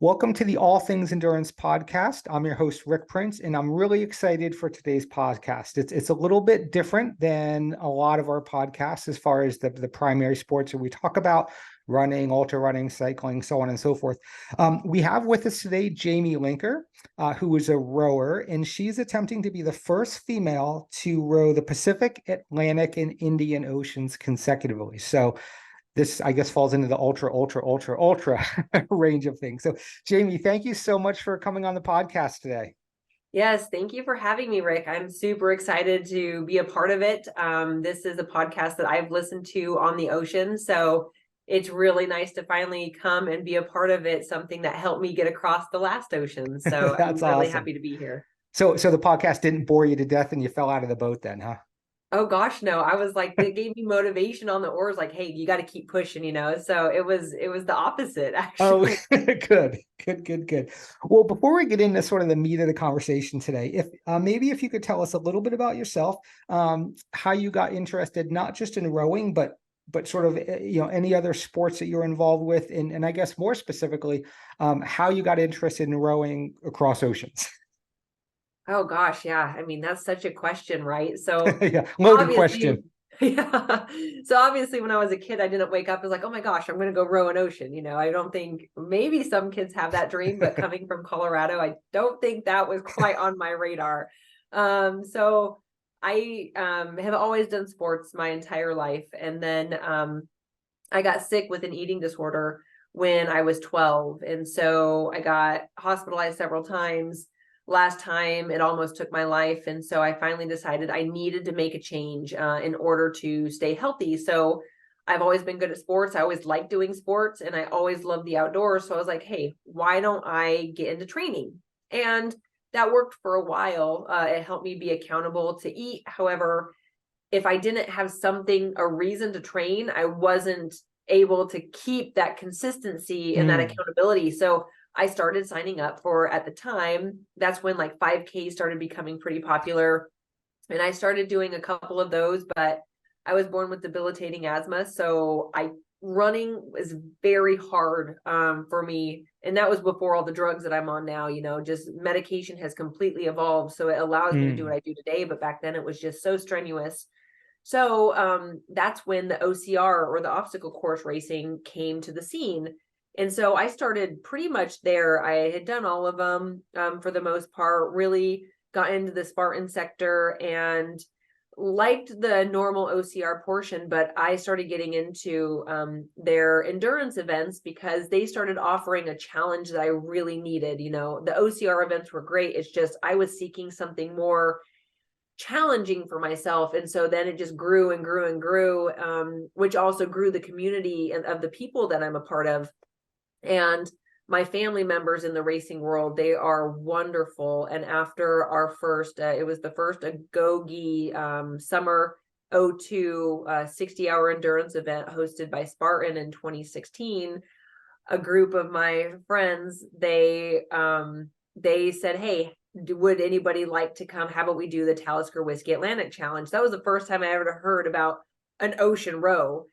Welcome to the All Things Endurance podcast. I'm your host, Rick Prince, and I'm really excited for today's podcast. It's a little bit different than a lot of our podcasts as far as the primary sports that we talk about, running, ultra running, cycling, so on and so forth. We have with us today Jayme Linker, who is a rower, and she's attempting to be the first female to row the Pacific, Atlantic, and Indian Oceans consecutively. So this, I guess, falls into the ultra range of things. So, Jayme, thank you so much for coming on the podcast today. Yes, thank you for having me, Rick. I'm super excited to be a part of it. This is a podcast that I've listened to on the ocean, so it's really nice to finally come and be a part of it, something that helped me get across the last ocean. So That's I'm really awesome. happy to be here. So the podcast didn't bore you to death and you fell out of the boat then, huh? Oh gosh, no. I was like, it gave me motivation on the oars, like, hey, you got to keep pushing. So it was the opposite, Oh, actually. good. Well, before we get into sort of the meat of the conversation today, if maybe if you could tell us a little bit about yourself, how you got interested, not just in rowing, but sort of any other sports that you're involved with, and I guess more specifically, how you got interested in rowing across oceans. Oh gosh, yeah. I mean, that's such a question, right? So Yeah, loaded obviously, question. yeah. So obviously when I was a kid, I didn't wake up as like, oh my gosh, I'm going to go row an ocean. I don't think maybe some kids have that dream, but coming from Colorado, I don't think that was quite on my radar. So I have always done sports my entire life. And then I got sick with an eating disorder when I was 12. And so I got hospitalized several times. Last time it almost took my life. And so I finally decided I needed to make a change in order to stay healthy. So I've always been good at sports. I always liked doing sports and I always loved the outdoors. So I was like, hey, why don't I get into training? And that worked for a while. It helped me be accountable to eat. However, if I didn't have a reason to train, I wasn't able to keep that consistency and that accountability. So I started signing up for, at the time, that's when like 5K started becoming pretty popular. And I started doing a couple of those, but I was born with debilitating asthma. So running was very hard for me. And that was before all the drugs that I'm on now, just medication has completely evolved. So it allows me to do what I do today. But back then it was just so strenuous. So that's when the OCR, or the obstacle course racing, came to the scene. And so I started pretty much there. I had done all of them for the most part, really got into the Spartan sector and liked the normal OCR portion, but I started getting into their endurance events because they started offering a challenge that I really needed. The OCR events were great. It's just I was seeking something more challenging for myself. And so then it just grew and grew and grew, which also grew the community of the people that I'm a part of. And my family members in the racing world, they are wonderful. And after our first, it was the first Agoge summer O2 60-hour endurance event hosted by Spartan in 2016, a group of my friends, they said, hey, would anybody like to come? How about we do the Talisker Whiskey Atlantic Challenge? That was the first time I ever heard about an ocean row,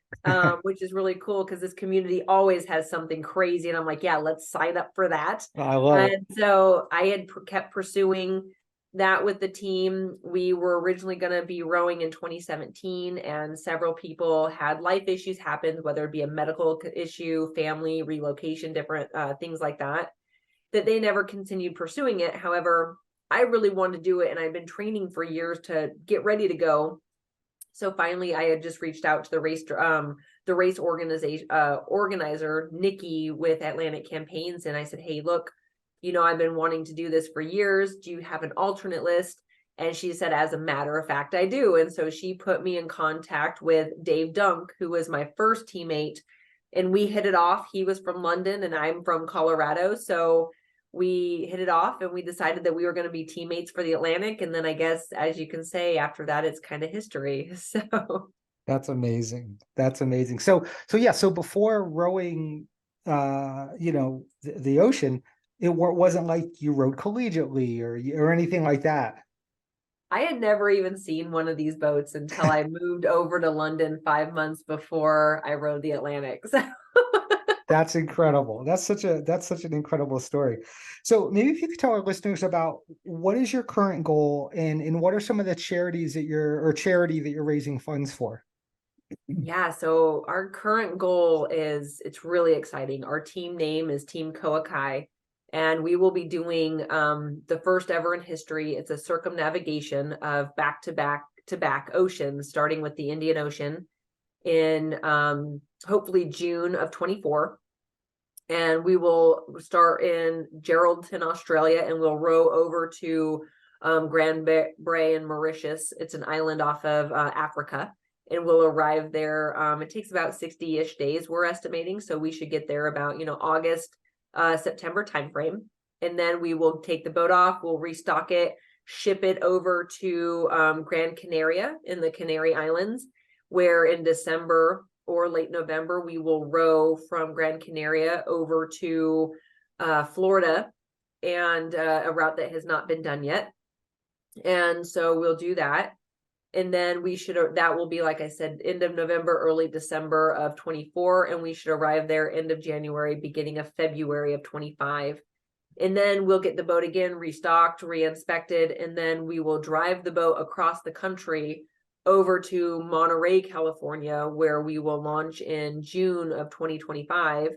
which is really cool because this community always has something crazy. And I'm like, yeah, let's sign up for that. I love it. And so I had kept pursuing that with the team. We were originally going to be rowing in 2017, and several people had life issues happen, whether it be a medical issue, family, relocation, different things like that they never continued pursuing it. However, I really wanted to do it, and I've been training for years to get ready to go. So finally, I had just reached out to the race organizer, Nikki, with Atlantic Campaigns, and I said, hey, look, I've been wanting to do this for years. Do you have an alternate list? And she said, as a matter of fact, I do. And so she put me in contact with Dave Dunk, who was my first teammate, and we hit it off. He was from London and I'm from Colorado. So we hit it off and we decided that we were going to be teammates for the Atlantic. And then I guess, as you can say, after that, it's kind of history. So That's amazing. That's amazing. So yeah, so before rowing, the ocean, it wasn't like you rowed collegiately or anything like that. I had never even seen one of these boats until I moved over to London 5 months before I rode the Atlantic. So That's incredible. That's such an incredible story. So maybe if you could tell our listeners about what is your current goal and what are some of the charities that charity that you're raising funds for? Yeah, so our current goal is, it's really exciting. Our team name is Team Koakai, and we will be doing the first ever in history. It's a circumnavigation of back to back to back oceans, starting with the Indian Ocean in hopefully June of 24. And we will start in Geraldton, Australia, and we'll row over to Grand Bray in Mauritius. It's an island off of Africa, and we'll arrive there. It takes about 60-ish days, we're estimating, so we should get there about August, September timeframe. And then we will take the boat off, we'll restock it, ship it over to Gran Canaria in the Canary Islands, where in December or late November, we will row from Gran Canaria over to Florida, and a route that has not been done yet. And so we'll do that. And then that will be, like I said, end of November, early December of 24. And we should arrive there end of January, beginning of February of 25. And then we'll get the boat again, restocked, re-inspected, and then we will drive the boat across the country over to Monterey, California, where we will launch in June of 2025.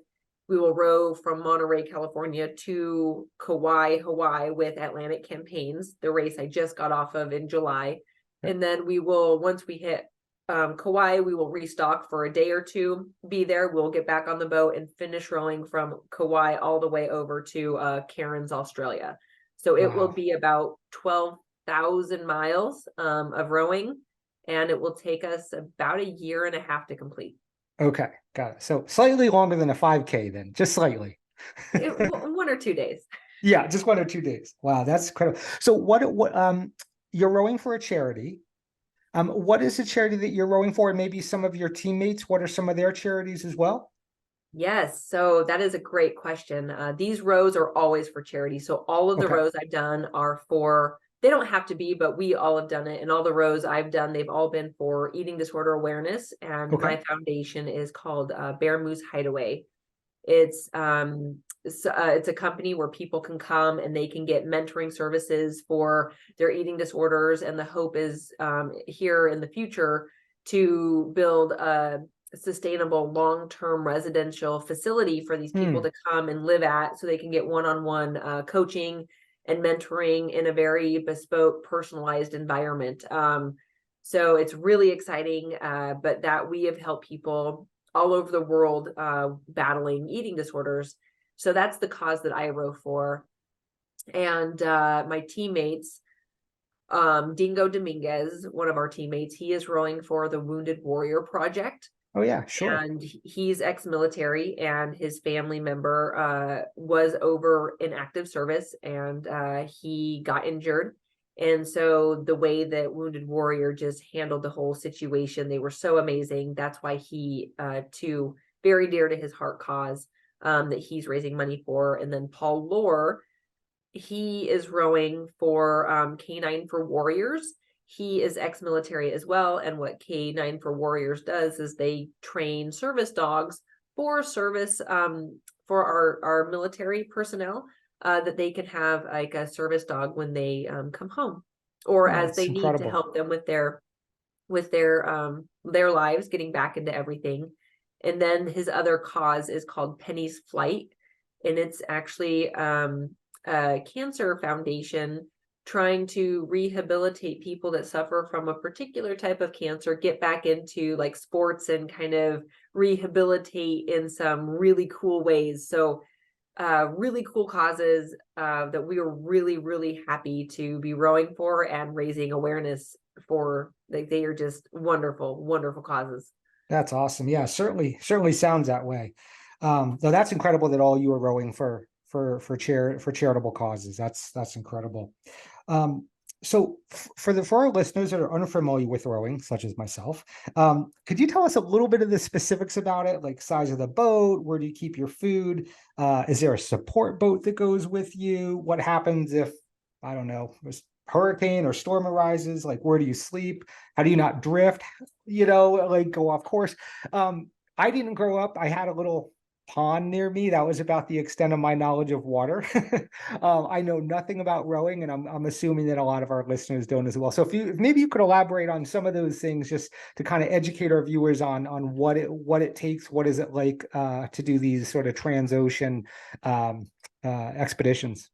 We will row from Monterey, California to Kauai, Hawaii with Atlantic Campaigns, the race I just got off of in July. And then we will, once we hit Kauai, we will restock for a day or two, be there. We'll get back on the boat and finish rowing from Kauai all the way over to Cairns, Australia. So it will be about 12,000 miles of rowing, and it will take us about a year and a half to complete. Okay, got it. So slightly longer than a 5K then, just slightly. 1 or 2 days. Yeah, just 1 or 2 days. Wow, that's incredible. So what you're rowing for a charity. What is the charity that you're rowing for? And maybe some of your teammates, what are some of their charities as well? Yes, so that is a great question. These rows are always for charity. So all of the rows I've done are for, they don't have to be, but we all have done it. And all the rows I've done, they've all been for eating disorder awareness. And my foundation is called Bear Moose Hideaway. It's a company where people can come and they can get mentoring services for their eating disorders. And the hope is here in the future to build a sustainable long-term residential facility for these people to come and live at, so they can get one-on-one coaching and mentoring in a very bespoke, personalized environment. So it's really exciting, but that we have helped people all over the world battling eating disorders. So that's the cause that I row for. And my teammates, Dingo Dominguez, one of our teammates, he is rowing for the Wounded Warrior Project. Oh yeah, sure. And he's ex-military, and his family member was over in active service, and he got injured. And so the way that Wounded Warrior just handled the whole situation, they were so amazing. That's why he, too, very dear to his heart cause, that he's raising money for. And then Paul Lohr, he is rowing for K9 for Warriors. He is ex-military as well, and what K9 for Warriors does is they train service dogs for service for our military personnel, that they can have like a service dog when they come home, or as they need to help them with their lives getting back into everything. And then his other cause is called Penny's Flight, and it's actually a cancer foundation trying to rehabilitate people that suffer from a particular type of cancer, get back into like sports and kind of rehabilitate in some really cool ways. So really cool causes that we are really, really happy to be rowing for and raising awareness for. Like, they are just wonderful, wonderful causes. That's awesome. Yeah, certainly sounds that way. Though that's incredible that all you are rowing for charitable causes. That's incredible. So for our listeners that are unfamiliar with rowing, such as myself, could you tell us a little bit of the specifics about it, like size of the boat, where do you keep your food? Is there a support boat that goes with you? What happens if, I don't know, there's hurricane or storm arises? Like, where do you sleep? How do you not drift, like go off course? I didn't grow up. I had a little pond near me. That was about the extent of my knowledge of water. I know nothing about rowing, and I'm assuming that a lot of our listeners don't as well. So maybe you could elaborate on some of those things, just to kind of educate our viewers on what it takes, what is it like to do these sort of transocean expeditions.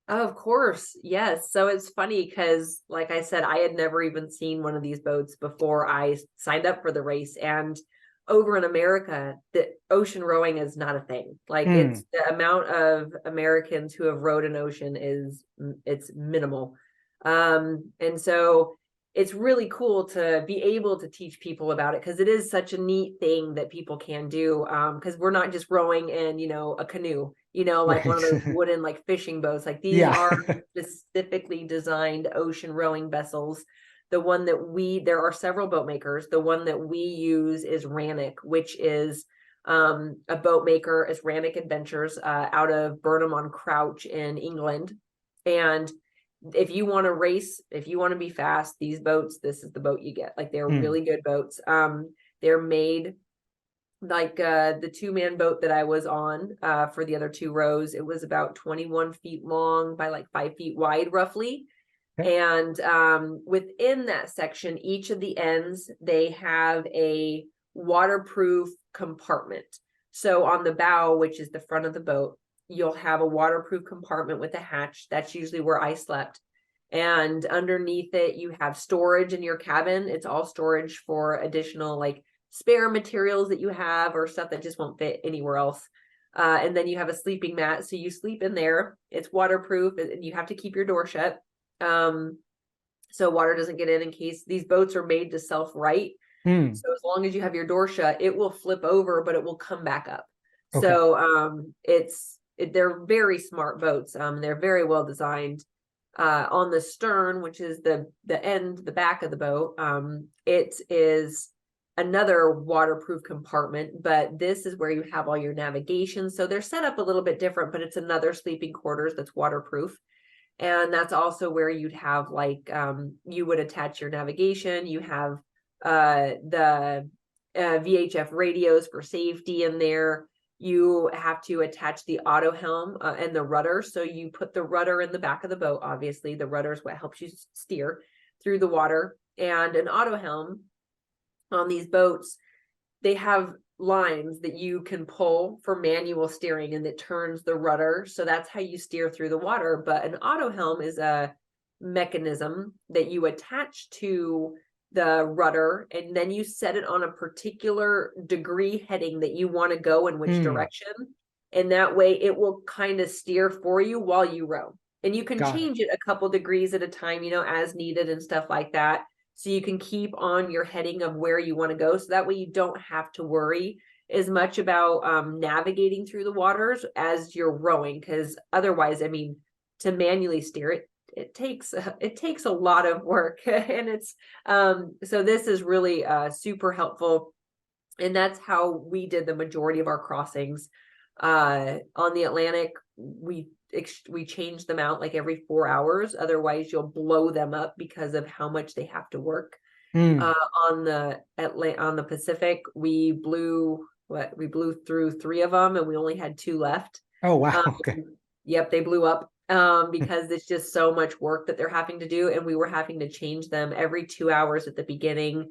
Of course, yes. So it's funny because, like I said, I had never even seen one of these boats before I signed up for the race. And over in America, the ocean rowing is not a thing. Like, it's the amount of Americans who have rowed an ocean it's minimal. And so it's really cool to be able to teach people about it, because it is such a neat thing that people can do. Because we're not just rowing in, a canoe, like one of those Right. wooden like fishing boats. Like, these Yeah. are specifically designed ocean rowing vessels. There are several boat makers. The one that we use is Rannoch, which is a boat maker. It's Rannoch Adventures out of Burnham on Crouch in England. And if you want to race, if you want to be fast, these boats, this is the boat you get. Like, they're really good boats. They're made like the 2-man boat that I was on for the other 2 rows. It was about 21 feet long by like 5 feet wide, roughly. Okay. And within that section, each of the ends, they have a waterproof compartment. So on the bow, which is the front of the boat, you'll have a waterproof compartment with a hatch. That's usually where I slept. And underneath it, you have storage in your cabin. It's all storage for additional like spare materials that you have, or stuff that just won't fit anywhere else. And then you have a sleeping mat. So you sleep in there. It's waterproof, and you have to keep your door shut. So water doesn't get in case these boats are made to self-right. So as long as you have your door shut, it will flip over, but it will come back up. Okay. So they're very smart boats. They're very well designed. On the stern, which is the back of the boat, it is another waterproof compartment, but this is where you have all your navigation. So they're set up a little bit different, but it's another sleeping quarters that's waterproof. And that's also where you'd have like you would attach your navigation. You have the VHF radios for safety in there. You have to attach the auto helm and the rudder. So you put the rudder in the back of the boat. Obviously, the rudder is what helps you steer through the water. And an auto helm on these boats, they have lines that you can pull for manual steering, and it turns the rudder. So that's how you steer through the water. But an auto helm is a mechanism that you attach to the rudder, and then you set it on a particular degree heading that you want to go in which direction. And that way it will kind of steer for you while you row. And you can change it a couple degrees at a time, as needed and stuff like that. So you can keep on your heading of where you want to go. So that way you don't have to worry as much about navigating through the waters as you're rowing. Because otherwise, to manually steer it, it takes a lot of work. And it's so this is really super helpful. And that's how we did the majority of our crossings. On the Atlantic, we change them out like every 4 hours. Otherwise you'll blow them up because of how much they have to work. On the Pacific, we blew through 3 of them, and we only had 2 left. Oh, wow. Okay. Yep, they blew up because it's just so much work that they're having to do, and we were having to change them every 2 hours at the beginning.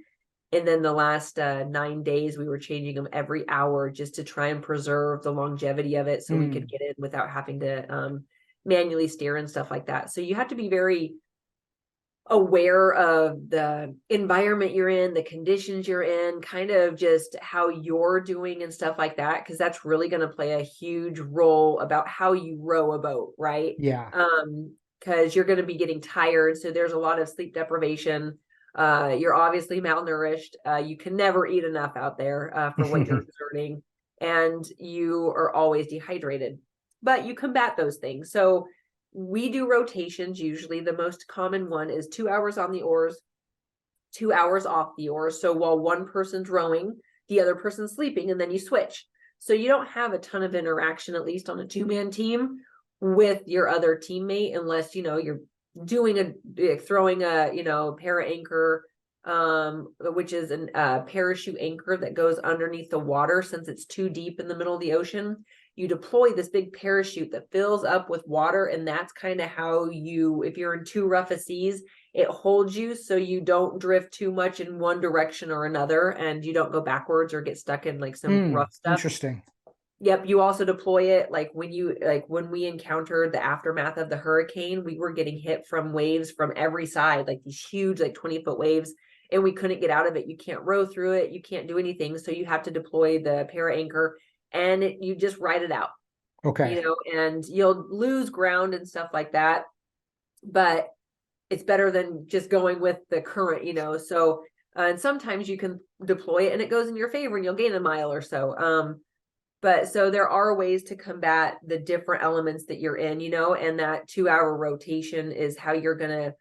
And then the last 9 days, we were changing them every hour just to try and preserve the longevity of it, so we could get in without having to manually steer and stuff like that. So you have to be very aware of the environment you're in, the conditions you're in, kind of just how you're doing and stuff like that, because that's really going to play a huge role about how you row a boat, right? Yeah. Because you're going to be getting tired. So there's a lot of sleep deprivation. You're obviously malnourished. You can never eat enough out there for what you're exerting, and you are always dehydrated. But you combat those things. So we do rotations. Usually the most common one is 2 hours on the oars, 2 hours off the oars. So while one person's rowing, the other person's sleeping, and then you switch. So you don't have a ton of interaction, at least on a 2-man team, with your other teammate, unless, you're doing throwing a, para anchor which is a parachute anchor that goes underneath the water since it's too deep in the middle of the ocean. You deploy this big parachute that fills up with water, and that's kind of how you, if you're in too rough a seas, it holds you so you don't drift too much in one direction or another, and you don't go backwards or get stuck in like some rough stuff. Interesting. Yep, you also deploy it like when we encountered the aftermath of the hurricane, we were getting hit from waves from every side, like these huge, like 20-foot waves, and we couldn't get out of it. You can't row through it, you can't do anything. So you have to deploy the para anchor, and you just ride it out. Okay. And you'll lose ground and stuff like that, but it's better than just going with the current. So and sometimes you can deploy it and it goes in your favor and you'll gain a mile or so. But so there are ways to combat the different elements that you're in, and that 2-hour rotation is how you're going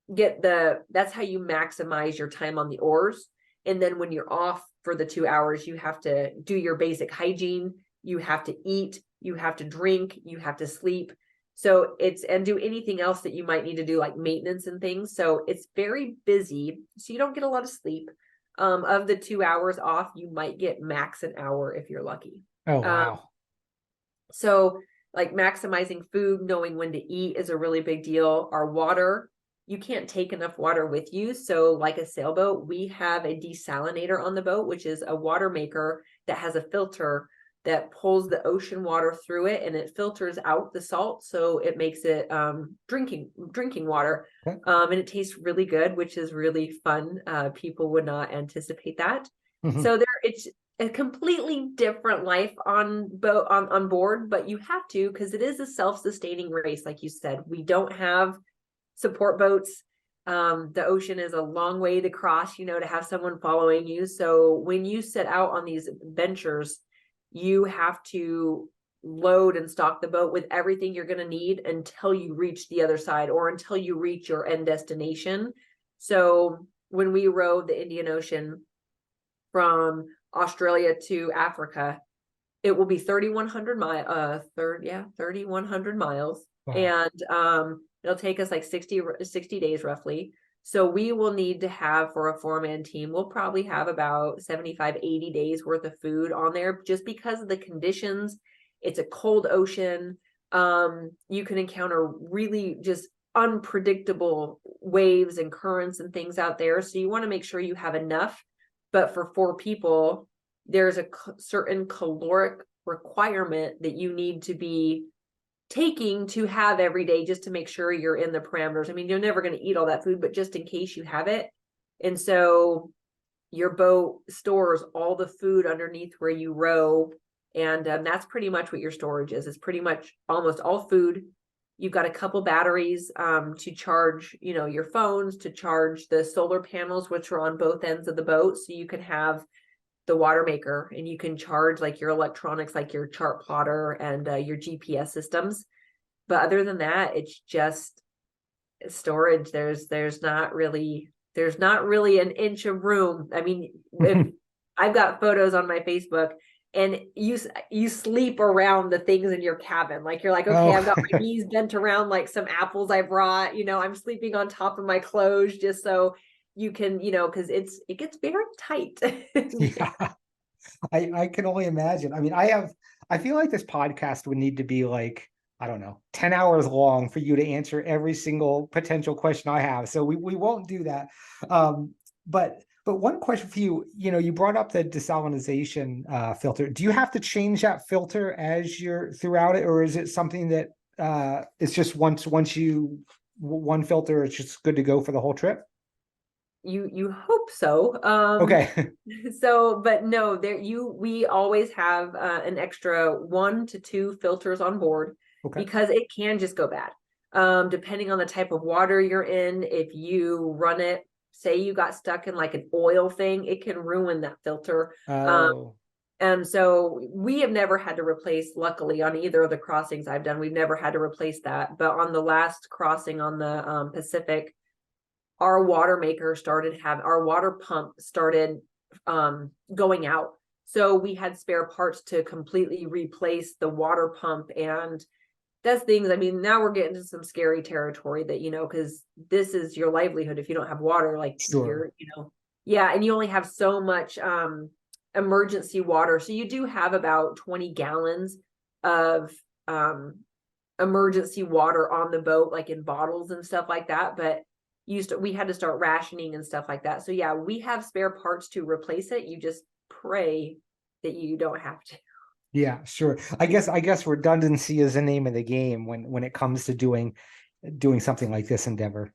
to that's how you maximize your time on the oars. And then when you're off for the 2 hours, you have to do your basic hygiene, you have to eat, you have to drink, you have to sleep. So and do anything else that you might need to do, like maintenance and things. So it's very busy. So you don't get a lot of sleep. Of the 2 hours off, you might get max an hour if you're lucky. Oh, wow. So like maximizing food, knowing when to eat is a really big deal. Our water, you can't take enough water with you. So like a sailboat, we have a desalinator on the boat, which is a water maker that has a filter that pulls the ocean water through it, and it filters out the salt. So it makes it drinking water. Okay. And it tastes really good, which is really fun. People would not anticipate that. Mm-hmm. So it's a completely different life on board, but you have to, because it is a self-sustaining race. Like you said, we don't have support boats. The ocean is a long way to cross, to have someone following you. So when you set out on these ventures, you have to load and stock the boat with everything you're going to need until you reach the other side or until you reach your end destination. So when we rode the Indian Ocean from Australia to Africa, it will be 3,100 miles. Wow. And it'll take us like 60 days roughly. So we will need to have, for a 4-man team, we'll probably have about 75, 80 days worth of food on there, just because of the conditions. It's a cold ocean. You can encounter really just unpredictable waves and currents and things out there. So you want to make sure you have enough. But for 4 people, there's a certain caloric requirement that you need to be taking to have every day, just to make sure you're in the parameters. I mean, you're never going to eat all that food, but just in case you have it. And so your boat stores all the food underneath where you row. And that's pretty much what your storage is. It's pretty much almost all food. You've got a couple batteries to charge, your phones, to charge the solar panels, which are on both ends of the boat. So you can have the water maker, and you can charge like your electronics, like your chart plotter and your GPS systems. But other than that, it's just storage. There's not really an inch of room. I mean, if I've got photos on my Facebook, and you sleep around the things in your cabin. Like you're like, okay, I've got my knees bent around like some apples I brought, I'm sleeping on top of my clothes just so you can, because it gets very tight. Yeah. I can only imagine. I mean, I feel like this podcast would need to be like, I don't know, 10 hours long for you to answer every single potential question I have. So we won't do that. But one question for you, you brought up the desalinization filter. Do you have to change that filter as you're throughout it, or is it something that it's just once one filter, it's just good to go for the whole trip? You hope so. Okay. So, but no, we always have an extra 1 to 2 filters on board. Okay. Because it can just go bad. Depending on the type of water you're in, if you run it, say you got stuck in like an oil thing, it can ruin that filter. Oh. And so we have never had to replace, luckily, on either of the crossings I've done, we've never had to replace that. But on the last crossing on the Pacific, our water pump started going out. So we had spare parts to completely replace the water pump, and that's things, I mean, now we're getting to some scary territory that, because this is your livelihood. If you don't have water, like Sure. yeah, and you only have so much emergency water. So you do have about 20 gallons of emergency water on the boat, like in bottles and stuff like that. But we had to start rationing and stuff like that. So yeah, we have spare parts to replace it. You just pray that you don't have to. Yeah, sure. I guess redundancy is the name of the game when it comes to doing something like this endeavor.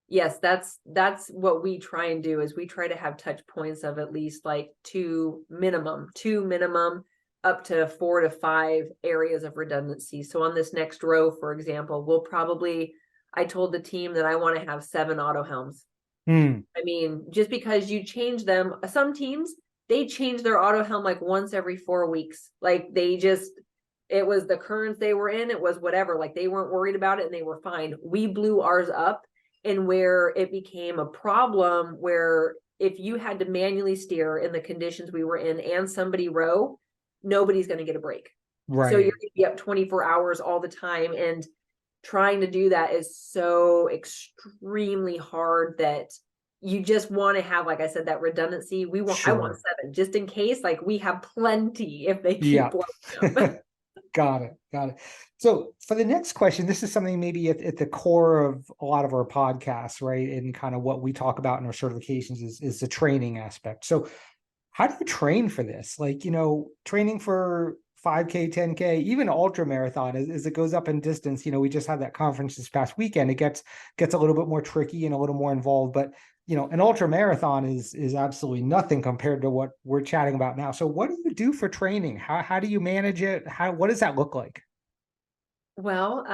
Yes, that's what we try and do, is we try to have touch points of at least like two minimum, up to 4 to 5 areas of redundancy. So on this next row, for example, I told the team that I want to have 7 auto helms. Hmm. I mean, just because you change them, some teams, they change their auto helm like once every 4 weeks. Like it was the currents they were in, it was whatever, like they weren't worried about it and they were fine. We blew ours up, and where it became a problem, where if you had to manually steer in the conditions we were in and somebody row, nobody's going to get a break. So you're Right. going to be up 24 hours all the time. And trying to do that is so extremely hard that you just want to have, like I said, that redundancy. I want Sure. 7 just in case, like we have plenty if they keep Yeah. blowing up. Got it. Got it. So for the next question, this is something maybe at the core of a lot of our podcasts, right? And kind of what we talk about in our certifications is the training aspect. So how do you train for this? Like, training for 5K, 10K, even ultra marathon as it goes up in distance. We just had that conference this past weekend. It gets a little bit more tricky and a little more involved, but an ultra marathon is absolutely nothing compared to what we're chatting about now. So what do you do for training? How do you manage it? What does that look like? Well,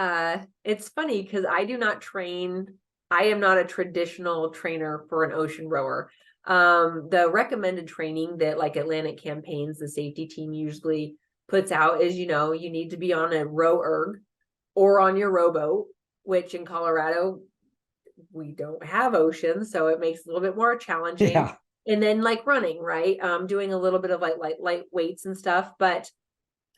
it's funny because I do not train. I am not a traditional trainer for an ocean rower. The recommended training that like Atlantic Campaigns, the safety team usually puts out is, you need to be on a row erg or on your rowboat, which in Colorado, we don't have oceans, so it makes it a little bit more challenging. Yeah. And then like running, right? Doing a little bit of light weights and stuff, but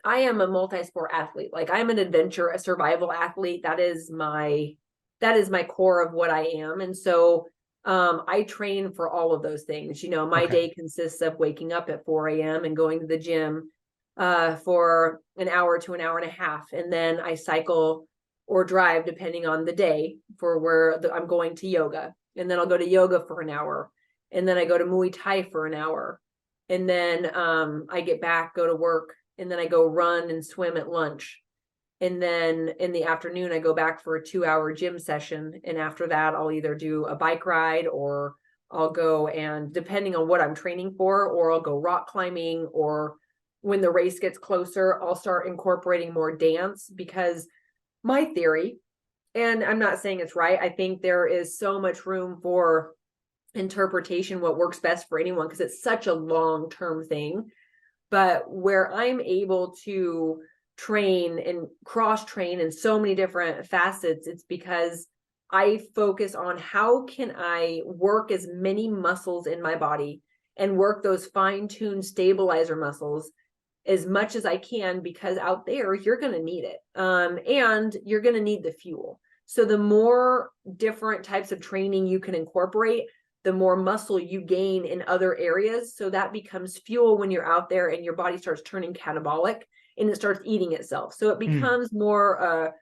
I am a multi-sport athlete. Like I'm an adventure, a survival athlete. That is my core of what I am. And so I train for all of those things. My Okay. day consists of waking up at 4 a.m. and going to the gym for an hour to an hour and a half. And then I cycle or drive depending on the day for where I'm going to yoga. And then I'll go to yoga for an hour. And then I go to Muay Thai for an hour. And then I get back, go to work, and then I go run and swim at lunch. And then in the afternoon, I go back for a 2-hour gym session. And after that, I'll either do a bike ride, or I'll go, and depending on what I'm training for, or I'll go rock climbing, or when the race gets closer, I'll start incorporating more dance, because my theory, and I'm not saying it's right, I think there is so much room for interpretation, what works best for anyone, because it's such a long-term thing. But where I'm able to train and cross train in so many different facets, it's because I focus on how can I work as many muscles in my body and work those fine-tuned stabilizer muscles as much as I can, because out there you're going to need it, and you're going to need the fuel. So the more different types of training you can incorporate, the more muscle you gain in other areas. So that becomes fuel when you're out there and your body starts turning catabolic and it starts eating itself. So it Mm. becomes more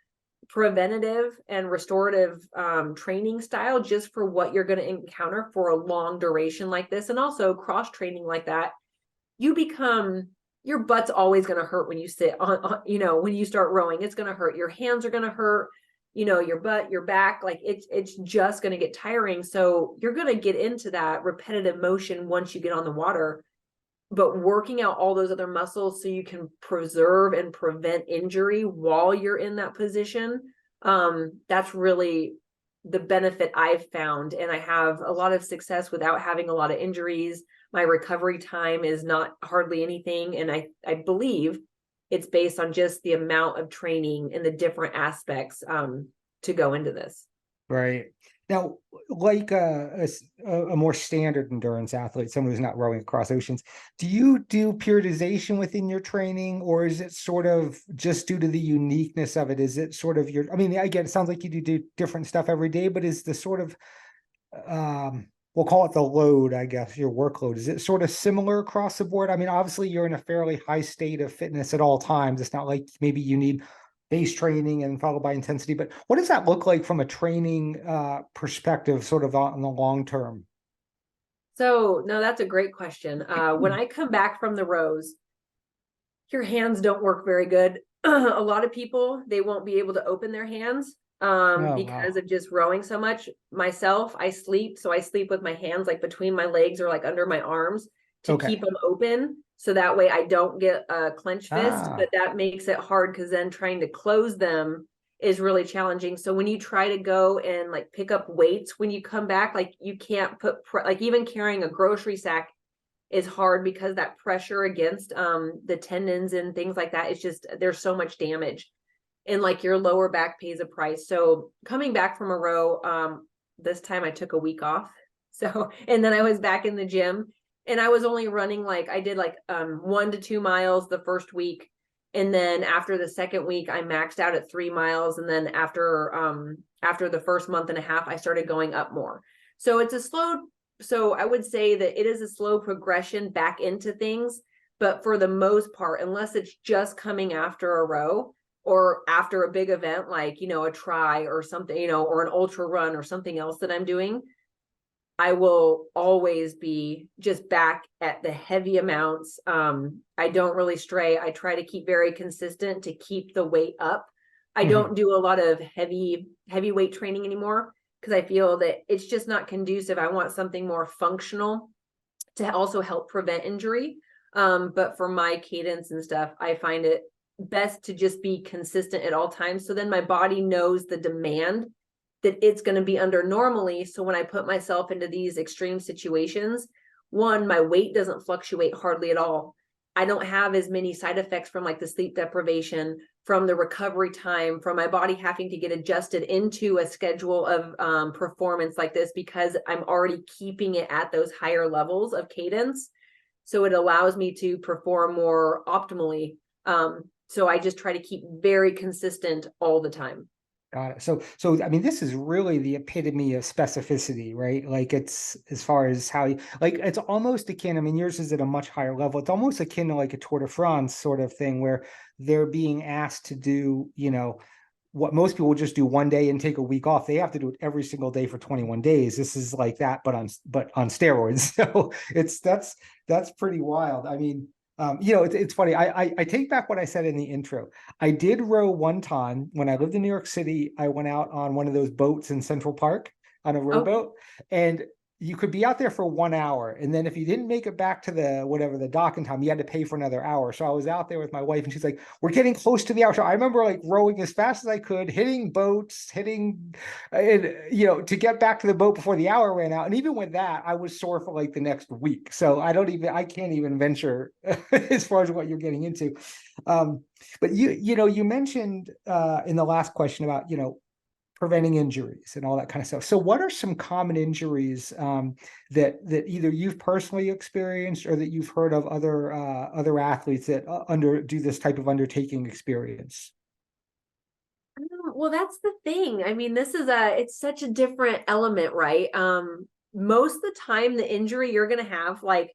preventative and restorative training style, just for what you're going to encounter for a long duration like this. And also cross training like that, your butt's always going to hurt when you sit on, when you start rowing, it's going to hurt. Your hands are going to hurt, your butt, your back, like it's just going to get tiring. So you're going to get into that repetitive motion once you get on the water, but working out all those other muscles so you can preserve and prevent injury while you're in that position. That's really the benefit I've found. And I have a lot of success without having a lot of injuries. My recovery time is not hardly anything. And I believe it's based on just the amount of training and the different aspects to go into this. Right. Now, like a more standard endurance athlete, someone who's not rowing across oceans, do you do periodization within your training, or is it sort of just due to the uniqueness of it? Is it sort of your, I mean, again, it sounds like you do different stuff every day, but is the sort of, we'll call it the load, I guess, your workload, is it sort of similar across the board? I mean, obviously you're in a fairly high state of fitness at all times. It's not like maybe you need base training and followed by intensity, but what does that look like from a training perspective, sort of on the long term? So no, that's a great question. When I come back from the rows, your hands don't work very good. A lot of people, they won't be able to open their hands Oh, because wow. of just rowing so much. Myself, I sleep. So I sleep with my hands like between my legs or like under my arms to Okay. keep them open. So that way I don't get a clenched fist, Ah. but that makes it hard because then trying to close them is really challenging. So when you try to go and like pick up weights when you come back, like you can't put, like even carrying a grocery sack is hard because that pressure against the tendons and things like that is just, there's so much damage, and like your lower back pays a price. So coming back from a row, this time I took a week off. So and then I was back in the gym, and I was only running, like I did like 1 to 2 miles the first week, and then after the second week I maxed out at 3 miles, and then after the first month and a half I started going up more. So it's a slow, so I would say that it is a slow progression back into things, but for the most part, unless it's just coming after a row or after a big event like, a try or something, or an ultra run or something else that I'm doing, I will always be just back at the heavy amounts. I don't really stray. I try to keep very consistent to keep the weight up. I Mhm. don't do a lot of heavy weight training anymore because I feel that it's just not conducive. I want something more functional to also help prevent injury. But for my cadence and stuff, I find it best to just be consistent at all times. So then my body knows the demand that it's going to be under normally. So when I put myself into these extreme situations, one, my weight doesn't fluctuate hardly at all. I don't have as many side effects from like the sleep deprivation, from the recovery time, from my body having to get adjusted into a schedule of performance like this, because I'm already keeping it at those higher levels of cadence. So it allows me to perform more optimally. So I just try to keep very consistent all the time. Got it. So I mean, this is really the epitome of specificity, right? Like it's as far as how you like it's almost akin. I mean, yours is at a much higher level. It's almost akin to like a Tour de France sort of thing where they're being asked to do, what most people would just do one day and take a week off. They have to do it every single day for 21 days. This is like that, but on steroids. So that's pretty wild. I mean, it's funny. I take back what I said in the intro. I did row one time when I lived in New York City. I went out on one of those boats in Central Park on a Okay. rowboat, and you could be out there for 1 hour. And then if you didn't make it back to the dock in time, you had to pay for another hour. So I was out there with my wife and she's like, we're getting close to the hour. So I remember like rowing as fast as I could, hitting boats, and to get back to the boat before the hour ran out. And even with that, I was sore for like the next week. So I can't even venture as far as what you're getting into. Um, but you mentioned in the last question about, preventing injuries and all that kind of stuff. So what are some common injuries that either you've personally experienced or that you've heard of other athletes that do this type of undertaking experience? Well, that's the thing. I mean, it's such a different element, right? Most of the time the injury you're going to have, like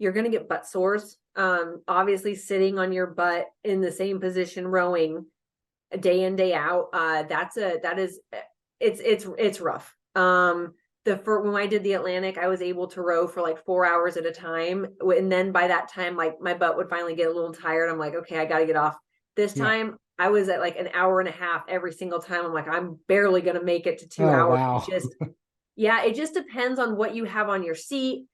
you're going to get butt sores. Obviously sitting on your butt in the same position rowing day in day out, it's rough. When I did the Atlantic, I was able to row for like 4 hours at a time, and then by that time like my butt would finally get a little tired. I'm like, okay, I got to get off. This Yeah. time I was at like an hour and a half every single time. I'm like, I'm barely going to make it to two Oh, hours It wow. just, yeah, it just depends on what you have on your seat.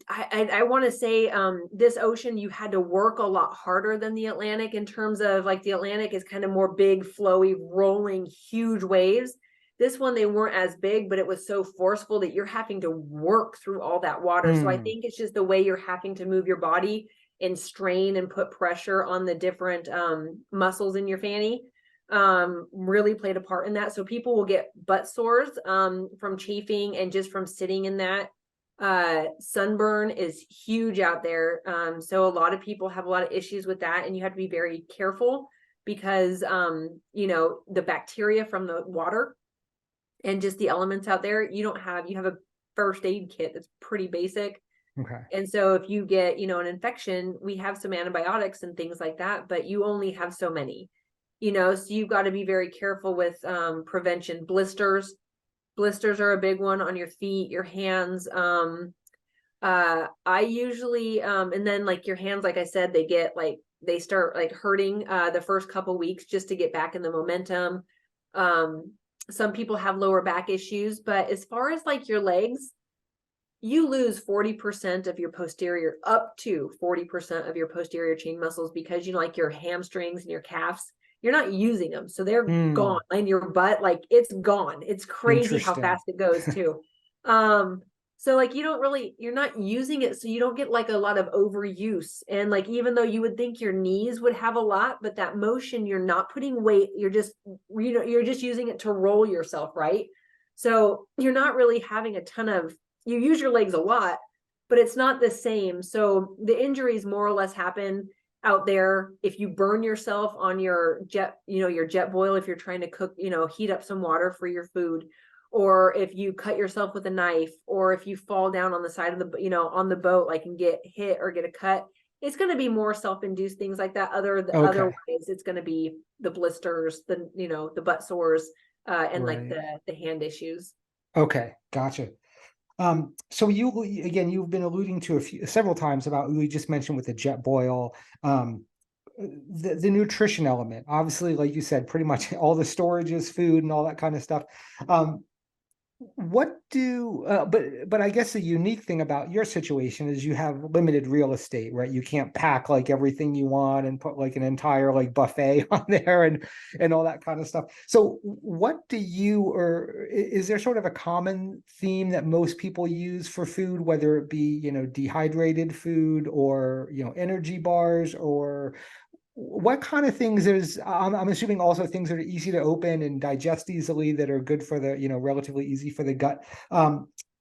I want to say this ocean, you had to work a lot harder than the Atlantic, in terms of like the Atlantic is kind of more big, flowy, rolling, huge waves. This one, they weren't as big, but it was so forceful that you're having to work through all that water. So I Hmm. think it's just the way you're having to move your body and strain and put pressure on the different muscles in your fanny. really played a part in that. So people will get butt sores from chafing and just from sitting in that. Sunburn is huge out there. So a lot of people have a lot of issues with that, and you have to be very careful because the bacteria from the water and just the elements out there, you have a first aid kit that's pretty basic. Okay. And so if you get, an infection, we have some antibiotics and things like that, but you only have so many, so you've got to be very careful with prevention. Blisters are a big one on your feet, your hands. I usually, and then like your hands, like I said, they start like hurting the first couple weeks just to get back in the momentum. Some people have lower back issues, but as far as like your legs, you lose 40% of your posterior, up to 40% of your posterior chain muscles, because like your hamstrings and your calves, you're not using them, so they're gone. And your butt, like, it's gone. It's crazy how fast it goes too. So like you're not using it, so you don't get like a lot of overuse. And like, even though you would think your knees would have a lot, but that motion, you're not putting weight, you're just using it to roll yourself, right? So you're not really having a ton of, you use your legs a lot, but it's not the same. So the injuries more or less happen out there if you burn yourself on your jet boil, if you're trying to cook, heat up some water for your food, or if you cut yourself with a knife, or if you fall down on the side of the, on the boat, like, and get hit or get a cut. It's going to be more self-induced things like that. Otherwise, it's going to be the blisters, the butt sores, and like the hand issues. Okay, gotcha. So you've been alluding to several times about, we just mentioned with the jet boil, the nutrition element. Obviously, like you said, pretty much all the storage is food and all that kind of stuff. But I guess the unique thing about your situation is you have limited real estate, right? You can't pack like everything you want and put like an entire like buffet on there and all that kind of stuff. So or is there sort of a common theme that most people use for food, whether it be, dehydrated food or, energy bars, or what kind of things I'm assuming also things that are easy to open and digest easily, that are good for the, relatively easy for the gut.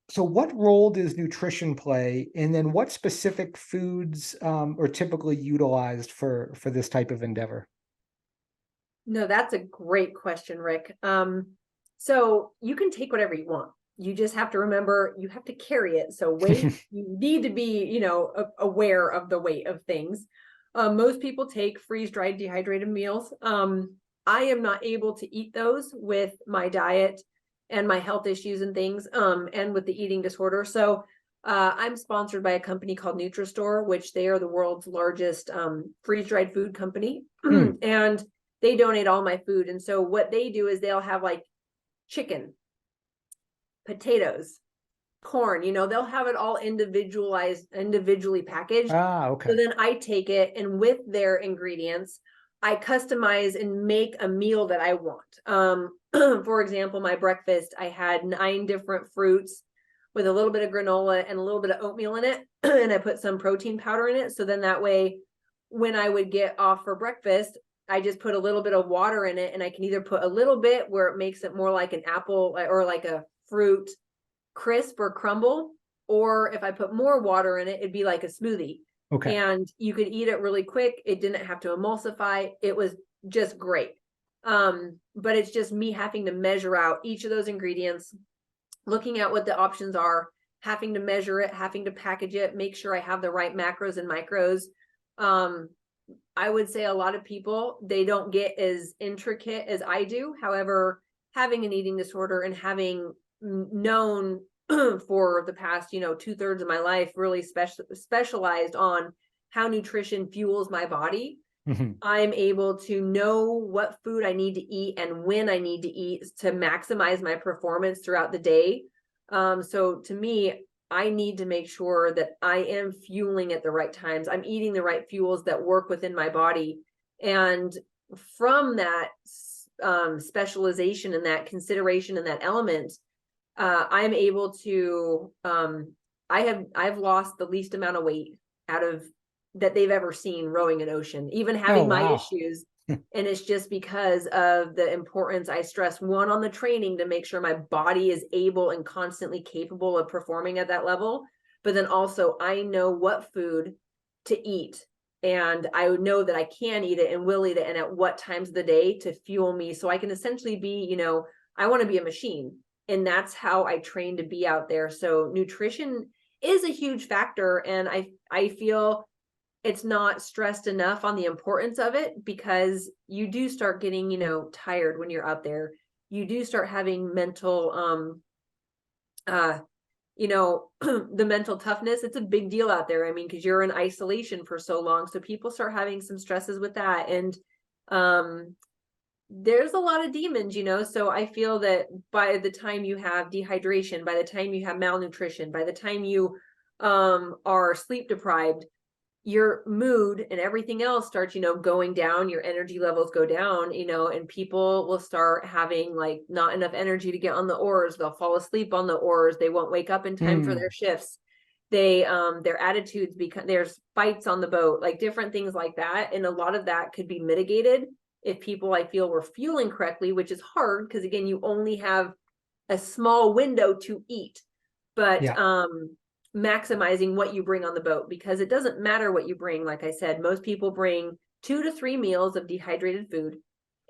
So what role does nutrition play? And then what specific foods are typically utilized for this type of endeavor? No, that's a great question, Rick. So you can take whatever you want. You just have to remember, you have to carry it. So weight, you need to be, aware of the weight of things. Most people take freeze-dried dehydrated meals. I am not able to eat those with my diet and my health issues and things, and with the eating disorder. So I'm sponsored by a company called NutriStore, which they are the world's largest freeze-dried food company. And they donate all my food. And so what they do is they'll have like chicken, potatoes, corn, they'll have it all individually packaged. Okay. So then I take it, and with their ingredients, I customize and make a meal that I want. For example, my breakfast, I had 9 different fruits with a little bit of granola and a little bit of oatmeal in it. And I put some protein powder in it. So then that way, when I would get off for breakfast, I just put a little bit of water in it, and I can either put a little bit where it makes it more like an apple or like a fruit crisp or crumble, or if I put more water in it, it'd be like a smoothie. Okay. And you could eat it really quick. It didn't have to emulsify. It was just great. But it's just me having to measure out each of those ingredients, looking at what the options are, having to measure it, having to package it, make sure I have the right macros and micros. I would say a lot of people, they don't get as intricate as I do. However, having an eating disorder and having known for the past, 2/3 of my life, really specialized on how nutrition fuels my body. I'm able to know what food I need to eat and when I need to eat to maximize my performance throughout the day. So to me, I need to make sure that I am fueling at the right times. I'm eating the right fuels that work within my body. And from that specialization and that consideration and that element, I'm able to, I've lost the least amount of weight out of that they've ever seen rowing an ocean. Even having my issues, And it's just because of the importance I stress, one, on the training to make sure my body is able and constantly capable of performing at that level. But then also I know what food to eat, and I would know that I can eat it and will eat it, and at what times of the day to fuel me. So I can essentially be, I want to be a machine. And that's how I train to be out there. So nutrition is a huge factor. And I feel it's not stressed enough on the importance of it, because you do start getting, tired when you're out there. You do start having mental, the mental toughness. It's a big deal out there. I mean, because you're in isolation for so long. So people start having some stresses with that. And there's a lot of demons, so I feel that by the time you have dehydration, by the time you have malnutrition, by the time you are sleep deprived, your mood and everything else starts, going down, your energy levels go down, and people will start having like not enough energy to get on the oars. They'll fall asleep on the oars. They won't wake up in time for their shifts. They, their attitudes, because there's fights on the boat, like different things like that. And a lot of that could be mitigated if people, I feel, were fueling correctly, which is hard because, again, you only have a small window to eat. But maximizing what you bring on the boat, because it doesn't matter what you bring. Like I said, most people bring 2 to 3 meals of dehydrated food,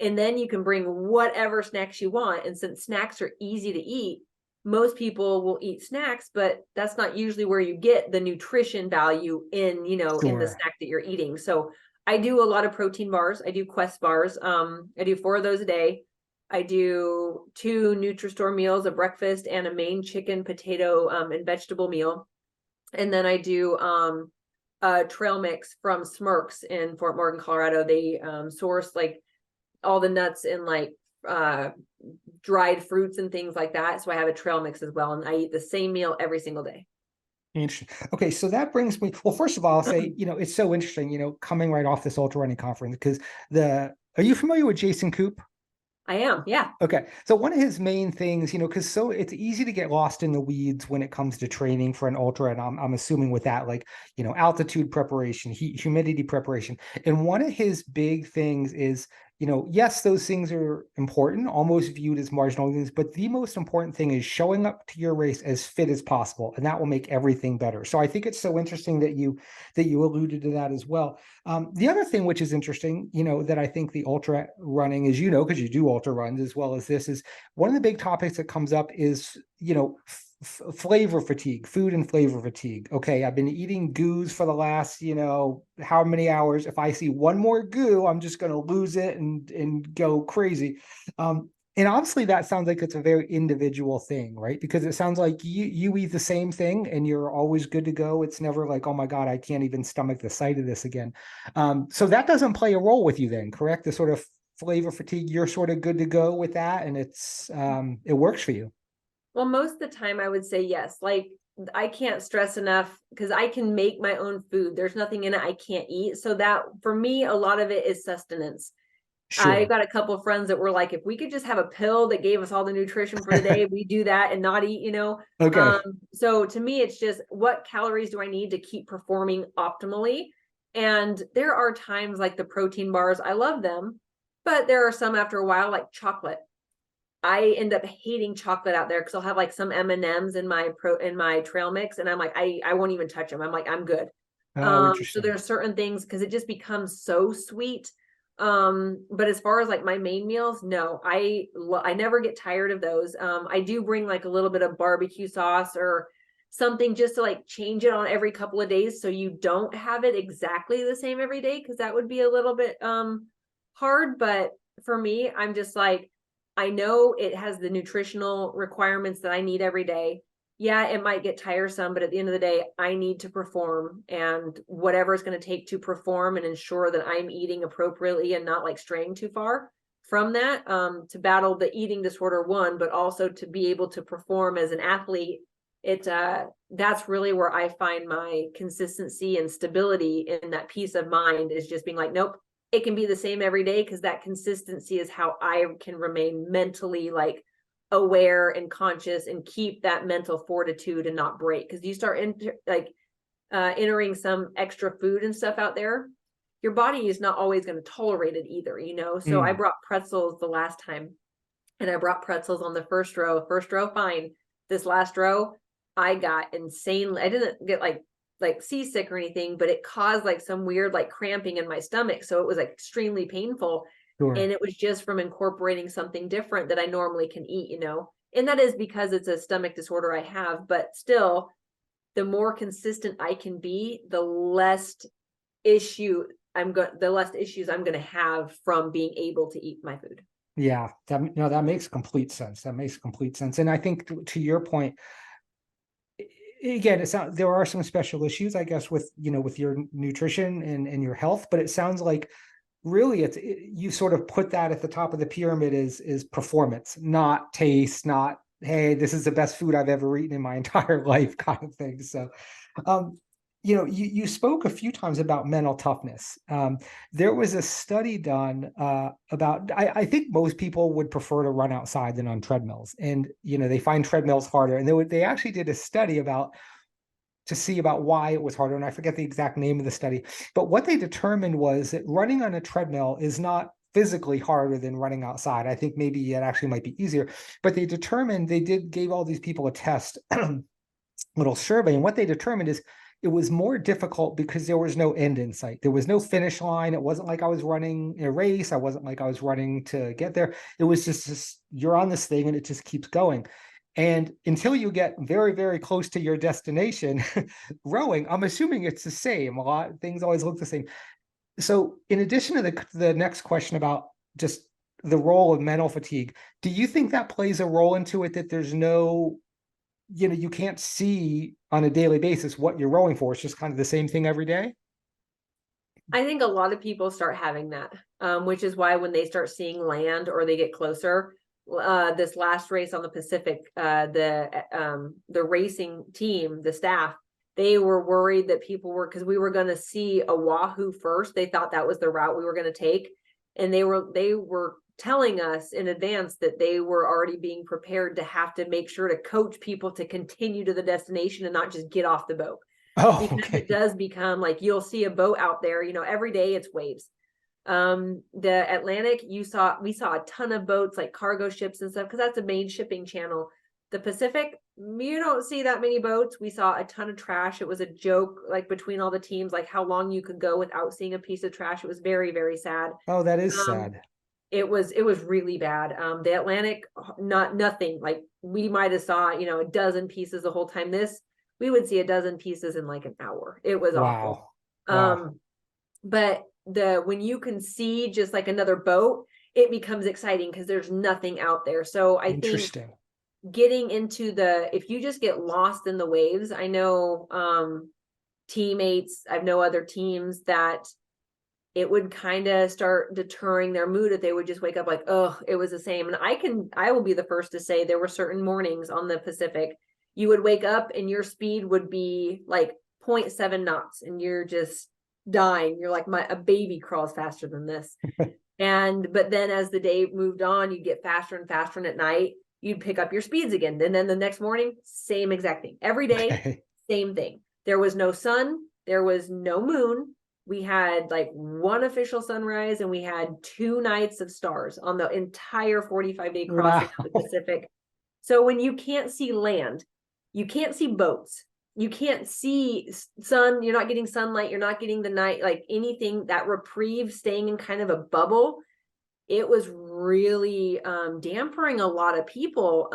and then you can bring whatever snacks you want. And since snacks are easy to eat, most people will eat snacks, but that's not usually where you get the nutrition value in, in the snack that you're eating. So I do a lot of protein bars. I do Quest bars. I do 4 of those a day. I do 2 Nutri-Store meals, a breakfast and a main chicken, potato, and vegetable meal. And then I do a trail mix from Smirks in Fort Morgan, Colorado. They source like all the nuts and like dried fruits and things like that. So I have a trail mix as well. And I eat the same meal every single day. Interesting. Okay, so that brings me, well, first of all, I'll say, it's so interesting, coming right off this ultra running conference, because are you familiar with Jason Koop? I am, yeah. Okay. So one of his main things, because so it's easy to get lost in the weeds when it comes to training for an ultra. And I'm assuming with that, like, altitude preparation, humidity preparation. And one of his big things is, yes, those things are important, almost viewed as marginal things, but the most important thing is showing up to your race as fit as possible, and that will make everything better. So I think it's so interesting that you alluded to that as well. The other thing which is interesting, that I think the ultra running, as because you do ultra runs as well as this, is one of the big topics that comes up is, flavor fatigue, food and flavor fatigue. Okay, I've been eating goos for the last, how many hours. If I see one more goo, I'm just going to lose it and go crazy. And obviously that sounds like it's a very individual thing, right? Because it sounds like you eat the same thing and you're always good to go. It's never like, oh my God, I can't even stomach the sight of this again. So that doesn't play a role with you then, correct? The sort of flavor fatigue, you're sort of good to go with that, and it works for you. Well, most of the time I would say yes. Like, I can't stress enough, because I can make my own food. There's nothing in it I can't eat. So that, for me, a lot of it is sustenance. Sure. I got a couple of friends that were like, if we could just have a pill that gave us all the nutrition for the day, we do that and not eat, Okay. So to me, it's just, what calories do I need to keep performing optimally? And there are times like the protein bars, I love them, but there are some after a while, like chocolate. I end up hating chocolate out there, because I'll have like some M&Ms in my trail mix, and I'm like, I won't even touch them. I'm like, I'm good. So there's certain things, because it just becomes so sweet. But as far as like my main meals, no, I never get tired of those. I do bring like a little bit of barbecue sauce or something, just to like change it on every couple of days, so you don't have it exactly the same every day, because that would be a little bit hard. But for me, I'm just like, I know it has the nutritional requirements that I need every day. Yeah, it might get tiresome, but at the end of the day, I need to perform, and whatever it's going to take to perform and ensure that I'm eating appropriately and not like straying too far from that, to battle the eating disorder, one, but also to be able to perform as an athlete. That's really where I find my consistency and stability, in that peace of mind, is just being like, nope, it can be the same every day, because that consistency is how I can remain mentally like aware and conscious and keep that mental fortitude and not break. Because you start entering some extra food and stuff out there, your body is not always going to tolerate it either, So I brought pretzels the last time, and I brought pretzels on the first row. First row, fine. This last row, I got insane. I didn't get like seasick or anything, but it caused like some weird like cramping in my stomach. So it was like extremely painful. Sure. And it was just from incorporating something different that I normally can eat, And that is because it's a stomach disorder I have, but still, the more consistent I can be, the less issues I'm going to have from being able to eat my food. Yeah, that makes complete sense. That makes complete sense. And I think to your point, again, there are some special issues, I guess, with your nutrition and your health, but it sounds like really you sort of put that at the top of the pyramid is performance, not taste, not, hey, this is the best food I've ever eaten in my entire life kind of thing. So you spoke a few times about mental toughness. There was a study done about, I think most people would prefer to run outside than on treadmills, and they find treadmills harder, and they actually did a study to see about why it was harder. And I forget the exact name of the study, but what they determined was that running on a treadmill is not physically harder than running outside. I think maybe it actually might be easier, but they gave all these people a test, little survey. And what they determined is it was more difficult because there was no end in sight. There was no finish line. It wasn't like I was running a race. I wasn't like I was running to get there. It was just you're on this thing and it just keeps going. And until you get very, very close to your destination, rowing, I'm assuming it's the same. A lot of things always look the same. So in addition to the next question about just the role of mental fatigue, do you think that plays a role into it, that there's no, you can't see on a daily basis what you're rowing for? It's just kind of the same thing every day? I think a lot of people start having that, which is why when they start seeing land or they get closer, this last race on the Pacific, the racing team, the staff, they were worried that because we were going to see Oahu first. They thought that was the route we were going to take. And they were telling us in advance that they were already being prepared to have to make sure to coach people to continue to the destination and not just get off the boat. Oh, because okay. it does become like, you'll see a boat out there, every day it's waves. The Atlantic, we saw a ton of boats, like cargo ships and stuff, because that's a main shipping channel. The Pacific, you don't see that many boats. We saw a ton of trash. It was a joke, like between all the teams, like how long you could go without seeing a piece of trash. It was very, very sad. Oh, that is sad. It was really bad. The Atlantic, nothing. Like we might have saw, a dozen pieces the whole time. We would see a dozen pieces in like an hour. It was awful. Wow. But when you can see just like another boat, it becomes exciting because there's nothing out there. So I think getting into if you just get lost in the waves, I know teammates, I know other teams that it would kind of start deterring their mood if they would just wake up like, oh, it was the same. And I will be the first to say there were certain mornings on the Pacific, you would wake up and your speed would be like 0.7 knots and you're just dying. You're like, a baby crawls faster than this. But then as the day moved on, you'd get faster and faster. And at night, you'd pick up your speeds again. And then the next morning, same exact thing. Every day, same thing. There was no sun. There was no moon. We had like one official sunrise and we had 2 nights of stars on the entire 45-day crossing of the Pacific. So when you can't see land, you can't see boats, you can't see sun, you're not getting sunlight, you're not getting the night, like anything, that reprieve, staying in kind of a bubble, it was really dampering a lot of people.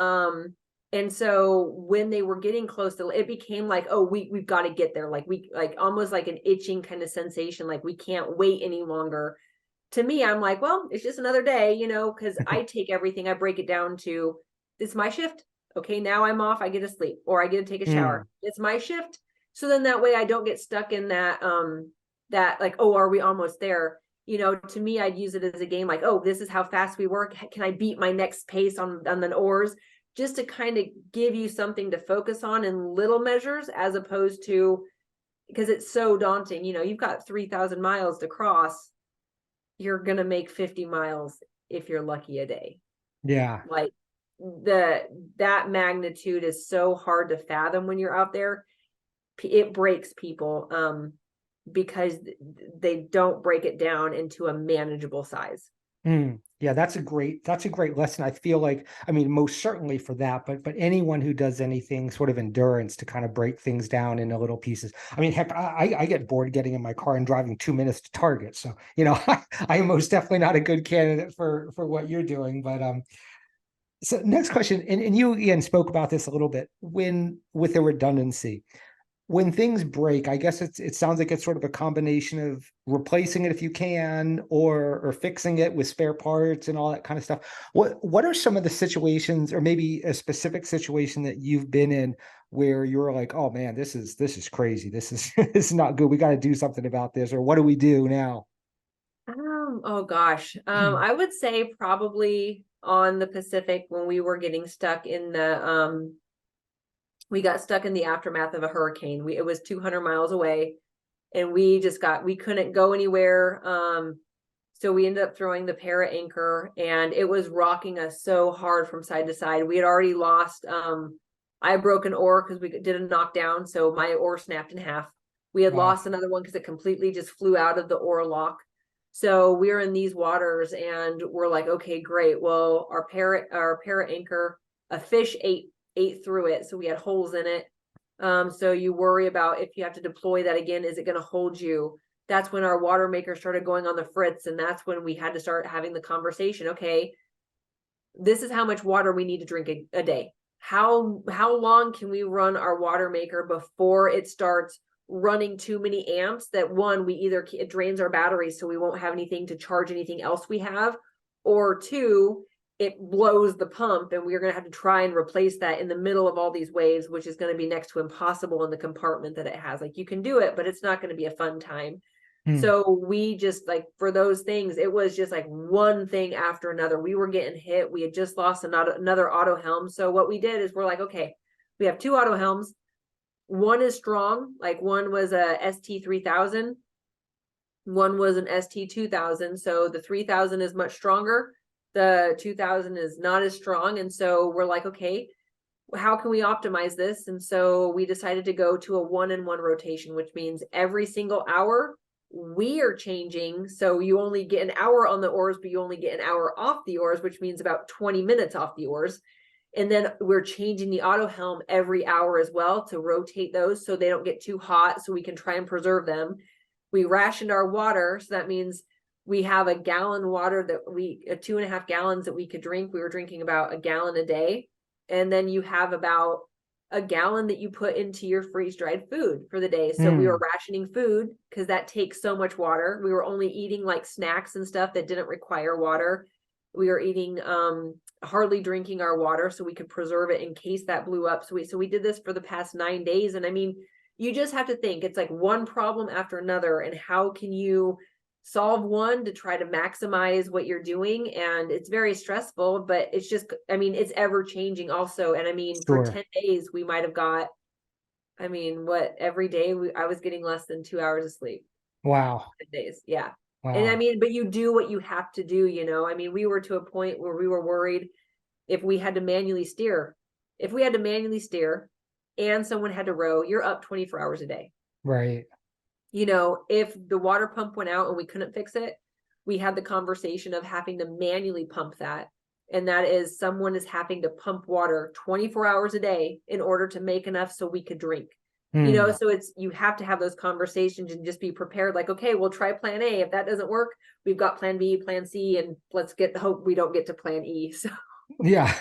And so when they were getting close to it, became like, oh, we've got to get there. Like almost like an itching kind of sensation. Like we can't wait any longer. To me, I'm like, well, it's just another day, because I take everything, I break it down to, it's my shift. Okay, now I'm off. I get to sleep or I get to take a shower. It's my shift. So then that way I don't get stuck in that, that like, oh, are we almost there? To me, I'd use it as a game like, oh, this is how fast we work. Can I beat my next pace on the oars? Just to kind of give you something to focus on in little measures, as opposed to, because it's so daunting, you've got 3,000 miles to cross. You're going to make 50 miles if you're lucky a day. Yeah. Like that magnitude is so hard to fathom when you're out there. It breaks people. because they don't break it down into a manageable size. Yeah, that's a great lesson. I feel like, I mean, most certainly for that, but anyone who does anything sort of endurance to kind of break things down into little pieces. I mean, heck, I get bored getting in my car and driving 2 minutes to Target. So, I am most definitely not a good candidate for what you're doing. But so next question, and you again spoke about this a little bit when with the redundancy. When things break, I guess it sounds like it's sort of a combination of replacing it if you can, or fixing it with spare parts and all that kind of stuff. What are some of the situations, or maybe a specific situation that you've been in where you're like, oh man, this is crazy. This is this is not good. We got to do something about this, or what do we do now? Oh gosh. I would say probably on the Pacific when we were getting stuck in the we got stuck in the aftermath of a hurricane. It was 200 miles away, and we couldn't go anywhere. So we ended up throwing the para anchor, and it was rocking us so hard from side to side. We had already lost, I broke an oar because we did a knockdown, so my oar snapped in half. We had Wow. lost another one because it completely just flew out of the oar lock. So we're in these waters, and we're like, okay, great. Well, our para anchor, a fish ate through it, so we had holes in it. So you worry about if you have to deploy that again, is it going to hold you? That's when our water maker started going on the fritz, and that's when we had to start having the conversation. Okay, this is how much water we need to drink a day. How long can we run our water maker before it starts running too many amps that one, it drains our batteries, so we won't have anything to charge anything else we have, or two, it blows the pump and we're going to have to try and replace that in the middle of all these waves, which is going to be next to impossible in the compartment that it has. Like, you can do it, but it's not going to be a fun time. So we just, like, for those things, it was just like one thing after another. We were getting hit. We had just lost another auto helm. So what we did is we're like, okay, we have two auto helms. One is strong, like one was a ST3000. One was an ST2000. So the 3000 is much stronger. The 2000 is not as strong. And so we're like, okay, how can we optimize this? And so we decided to go to a 1-in-1 rotation, which means every single hour we are changing. So you only get an hour on the oars, but you only get an hour off the oars, which means about 20 minutes off the oars. And then we're changing the auto helm every hour as well to rotate those so they don't get too hot, so we can try and preserve them. We rationed our water. So that means we have a gallon water that 2.5 gallons that we could drink. We were drinking about a gallon a day. And then you have about a gallon that you put into your freeze-dried food for the day. So we were rationing food because that takes so much water. We were only eating like snacks and stuff that didn't require water. We were eating, hardly drinking our water so we could preserve it in case that blew up. So we did this for the past 9 days. And I mean, you just have to think, it's like one problem after another, and how can you solve one to try to maximize what you're doing? And it's very stressful, but it's just, I mean, it's ever changing also. And I mean, for Sure. 10 days, we might've got, I mean, every day I was getting less than 2 hours of sleep. Wow. 10 days. Yeah. And I Wow. mean, but you do what you have to do, I mean, we were to a point where we were worried if we had to manually steer. If we had to manually steer and someone had to row, you're up 24 hours a day. Right. If the water pump went out and we couldn't fix it, we had the conversation of having to manually pump that. And that is, someone is having to pump water 24 hours a day in order to make enough so we could drink. So you have to have those conversations and just be prepared. Like, okay, we'll try plan A. If that doesn't work, we've got plan B, plan C, and let's hope we don't get to plan E. So Yeah.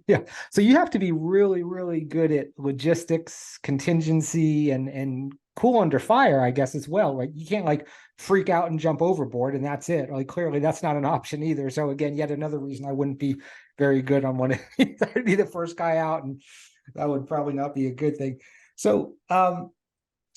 Yeah. So you have to be really, really good at logistics, contingency, and cool under fire, I guess, as well. Right. You can't like freak out and jump overboard and that's it. Like, clearly that's not an option either. So again, yet another reason I wouldn't be very good on one of these. I'd be the first guy out, and that would probably not be a good thing. So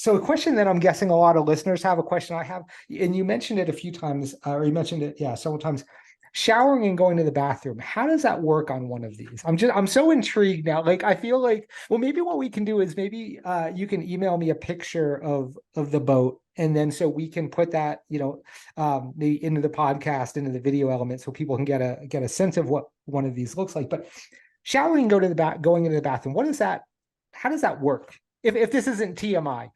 so a question that I'm guessing a lot of listeners have, a question I have, and you mentioned it a few times, or you mentioned it, yeah, several times. Showering and going to the bathroom. How does that work on one of these? I'm so intrigued now. Like, I feel like, well, maybe what we can do is maybe you can email me a picture of the boat, and then so we can put that, into the podcast, into the video element, so people can get a sense of what one of these looks like. But showering, going into the bathroom, what is that? How does that work? if this isn't TMI.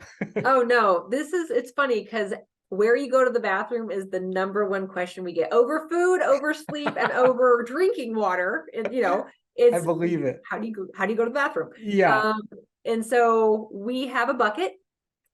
Oh no, it's funny because where you go to the bathroom is the number one question we get, over food, over sleep, and over drinking water. And I it's believe it. how do you go to the bathroom? Yeah. And so we have a bucket,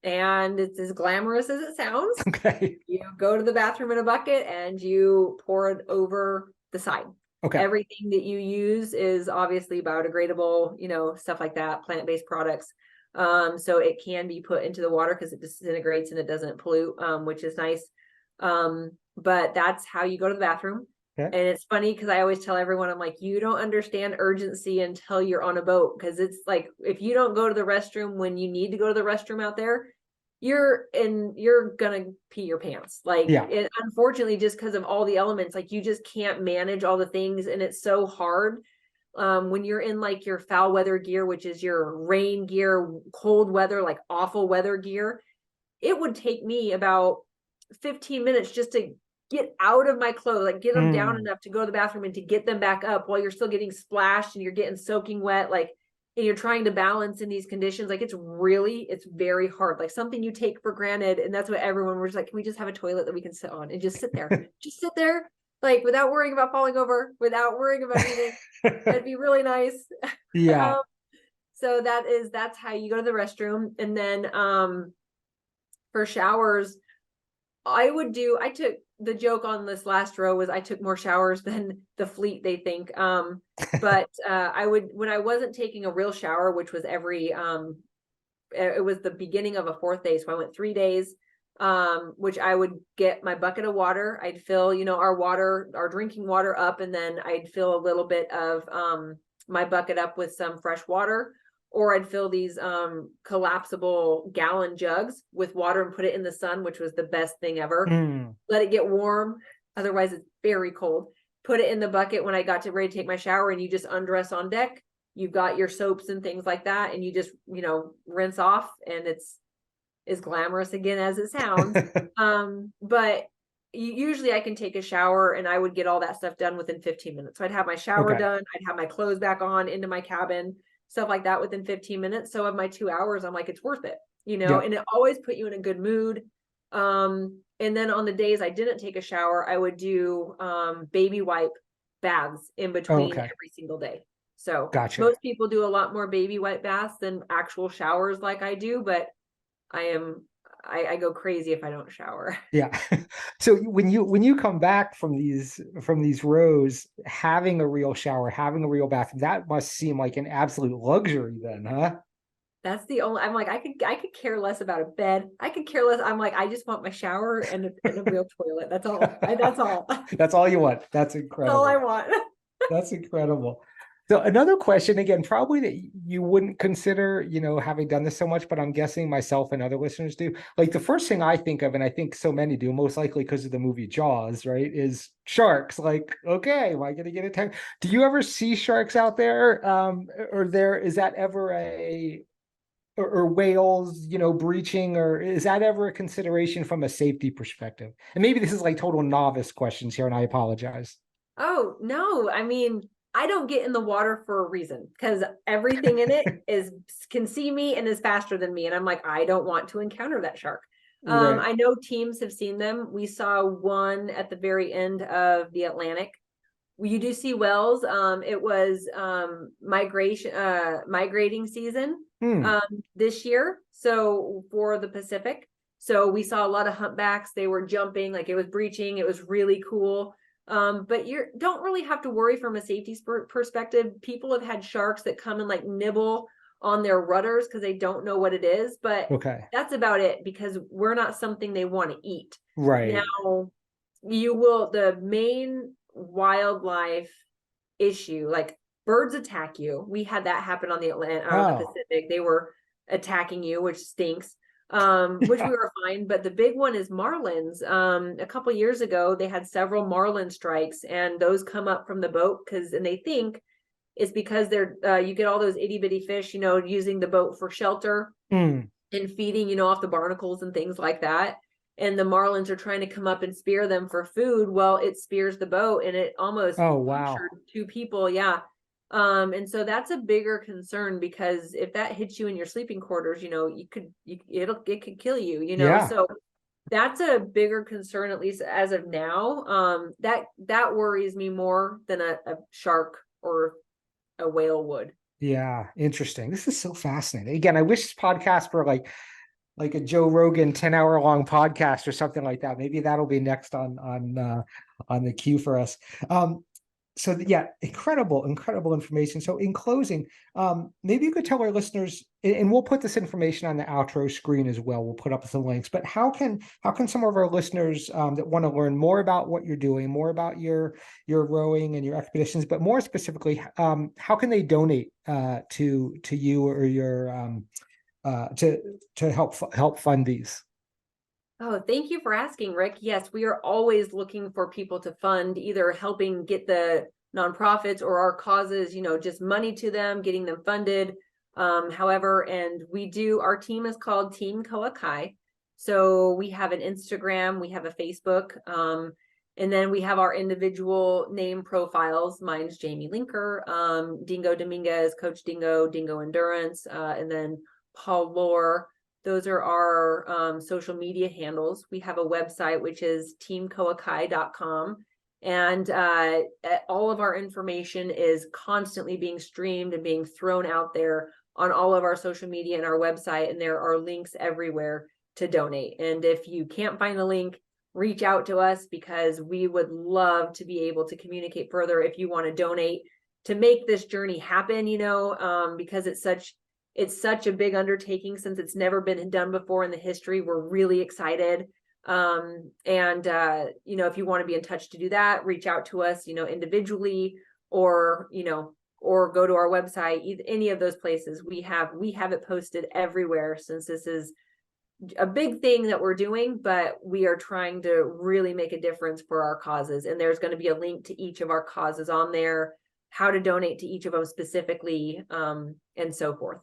and it's as glamorous as it sounds. Okay. You go to the bathroom in a bucket and you pour it over the side. Okay. Everything that you use is obviously biodegradable, stuff like that, plant-based products. So it can be put into the water because it disintegrates and it doesn't pollute, which is nice. But that's how you go to the bathroom. Okay. And it's funny because I always tell everyone, I'm like, you don't understand urgency until you're on a boat. Because it's like, if you don't go to the restroom when you need to go to the restroom out there, you're gonna pee your pants. Like, unfortunately, just because of all the elements, like you just can't manage all the things. And it's so hard when you're in like your foul weather gear, which is your rain gear, cold weather, like awful weather gear. It would take me about 15 minutes just to get out of my clothes, like get them down enough to go to the bathroom and to get them back up while you're still getting splashed and you're getting soaking wet. Like, and you're trying to balance in these conditions. Like, it's very hard, like something you take for granted. And that's what everyone was like, can we just have a toilet that we can sit on and just sit there, just sit there, like without worrying about falling over, without worrying about anything. That'd be really nice. Yeah. So that's how you go to the restroom. And then for showers, I took the joke on this last row was I took more showers than the fleet, they think. But when I wasn't taking a real shower, which was it was the beginning of a 4th day. So I went 3 days, which I would get my bucket of water. I'd fill, our drinking water up, and then I'd fill a little bit of my bucket up with some fresh water. Or I'd fill these collapsible gallon jugs with water and put it in the sun, which was the best thing ever. Let it get warm. Otherwise, it's very cold. Put it in the bucket when I got ready to take my shower, and you just undress on deck. You've got your soaps and things like that, and you just, rinse off, and it's as glamorous again as it sounds. But usually I can take a shower and I would get all that stuff done within 15 minutes. So I'd have my shower done. I'd have my clothes back on into my cabin, stuff like that within 15 minutes. So of my 2 hours, I'm like, it's worth it, and it always put you in a good mood. And then on the days I didn't take a shower, I would do baby wipe baths in between every single day. So most people do a lot more baby wipe baths than actual showers like I do, but I go crazy if I don't shower. Yeah. So when you come back from these rows, having a real shower, having a real bath, that must seem like an absolute luxury then, huh? That's the only, I'm like, I could care less about a bed. I could care less. I'm like, I just want my shower and a real toilet. That's all. That's all. That's all you want. That's incredible. That's all I want. That's incredible. So another question, again, probably that you wouldn't consider, having done this so much, but I'm guessing myself and other listeners do. Like the first thing I think of, and I think so many do, most likely because of the movie Jaws, right, is sharks. Like, okay, am I going to get attacked? Do you ever see sharks out there? Is that ever or whales, breaching, or is that ever a consideration from a safety perspective? And maybe this is like total novice questions here, and I apologize. Oh, no. I mean, I don't get in the water for a reason, because everything in it can see me and is faster than me. And I'm like, I don't want to encounter that shark. Right. I know teams have seen them. We saw one at the very end of the Atlantic. You do see whales. It was migrating season this year. So for the Pacific. So we saw a lot of humpbacks. They were jumping, like it was breaching. It was really cool. But you don't really have to worry from a safety perspective. People have had sharks that come and like nibble on their rudders because they don't know what it is, but that's about it, because we're not something they want to eat. Right. Now, the main wildlife issue, like birds attack you. We had that happen on the the Pacific. They were attacking you, which stinks. Which we were fine, but the big one is marlins. A couple years ago, they had several marlin strikes, and those come up from the boat and they think it's because they're you get all those itty bitty fish, using the boat for shelter and feeding, off the barnacles and things like that. And the marlins are trying to come up and spear them for food. Well, it spears the boat, and it almost punctured 2 people. Yeah. And so that's a bigger concern, because if that hits you in your sleeping quarters, it could kill you, Yeah. so that's a bigger concern, at least as of now. That worries me more than a shark or a whale would. Yeah. Interesting. This is so fascinating. Again, I wish this podcast were like a Joe Rogan 10-hour long podcast or something like that. Maybe that'll be next on the queue for us. So yeah, incredible information. So in closing, maybe you could tell our listeners, and we'll put this information on the outro screen as well. We'll put up some links, but how can some of our listeners that want to learn more about what you're doing, more about your rowing and your expeditions, but more specifically, how can they donate to you or your to help fund these? Oh, thank you for asking, Rick. Yes, we are always looking for people to fund, either helping get the nonprofits or our causes, just money to them, getting them funded. However, and our team is called Team Koakai. So we have an Instagram, we have a Facebook, and then we have our individual name profiles. Mine's Jayme Linker, Dingo Dominguez, Coach Dingo, Dingo Endurance, and then Paul Lohr. Those are our social media handles. We have a website, which is teamkoakai.com. And all of our information is constantly being streamed and being thrown out there on all of our social media and our website. And there are links everywhere to donate. And if you can't find the link, reach out to us, because we would love to be able to communicate further if you want to donate to make this journey happen, because it's such a big undertaking, since it's never been done before in the history. We're really excited. If you want to be in touch to do that, reach out to us, individually, or go to our website, any of those places. We have it posted everywhere, since this is a big thing that we're doing, but we are trying to really make a difference for our causes. And there's going to be a link to each of our causes on there, how to donate to each of them specifically, and so forth.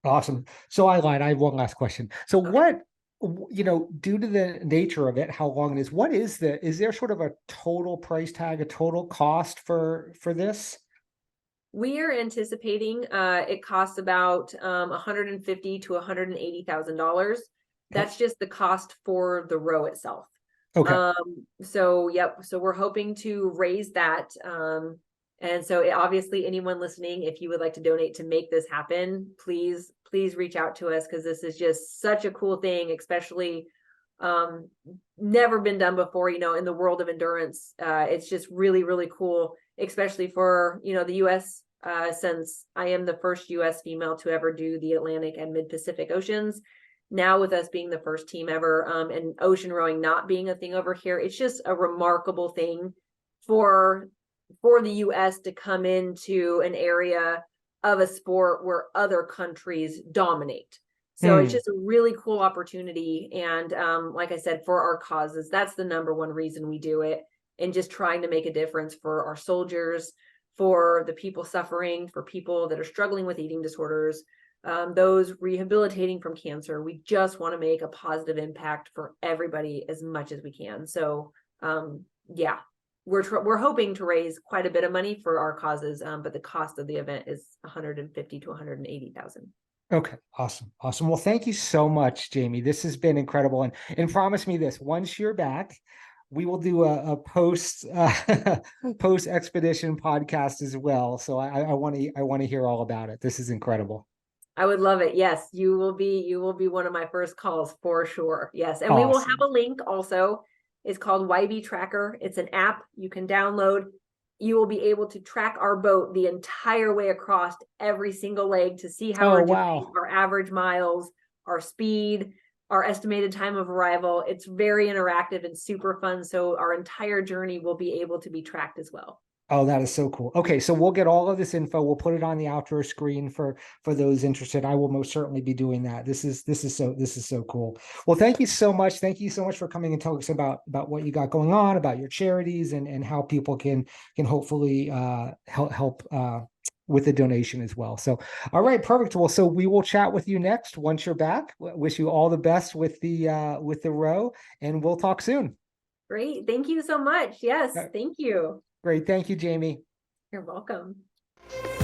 Awesome. So I lied. I have one last question. So Okay. due to the nature of it, how long it is there sort of a total price tag, a total cost for this? We are anticipating it costs about $150,000 to $180,000. Okay. That's just the cost for the row itself. Okay. So we're hoping to raise that. And so obviously, anyone listening, if you would like to donate to make this happen, please reach out to us, because this is just such a cool thing, especially never been done before, in the world of endurance. It's just really, really cool, especially for, the US, since I am the first US female to ever do the Atlantic and Mid-Pacific Oceans. Now, with us being the first team ever, and ocean rowing not being a thing over here, it's just a remarkable thing for the US to come into an area of a sport where other countries dominate. So it's just a really cool opportunity. And like I said, for our causes, that's the number one reason we do it. And just trying to make a difference for our soldiers, for the people suffering, for people that are struggling with eating disorders, those rehabilitating from cancer. We just want to make a positive impact for everybody as much as we can. So yeah, we're hoping to raise quite a bit of money for our causes, but the cost of the event is $150,000 to $180,000. Okay. Awesome. Awesome. Well, thank you so much, Jayme. This has been incredible. And promise me this, once you're back, we will do a post post expedition podcast as well. So I want to hear all about it. This is incredible. I would love it. Yes, you will be one of my first calls for sure. Yes, and we will have Awesome. a link also. It's called YB Tracker. It's an app you can download. You will be able to track our boat the entire way across every single leg to see how Oh, we're doing, wow. our average miles, our speed, our estimated time of arrival. It's very interactive and super fun. So our entire journey will be able to be tracked as well. Oh, that is so cool. Okay, so we'll get all of this info. We'll put it on the outdoor screen for those interested. I will most certainly be doing that. This is so cool. Well, thank you so much. Thank you so much for coming and telling us about what you got going on, about your charities, and how people can hopefully help with the donation as well. So, all right, perfect. Well, so we will chat with you next once you're back. Wish you all the best with the row, and we'll talk soon. Great. Thank you so much. Yes, thank you. Great. Thank you, Jayme. You're welcome. you.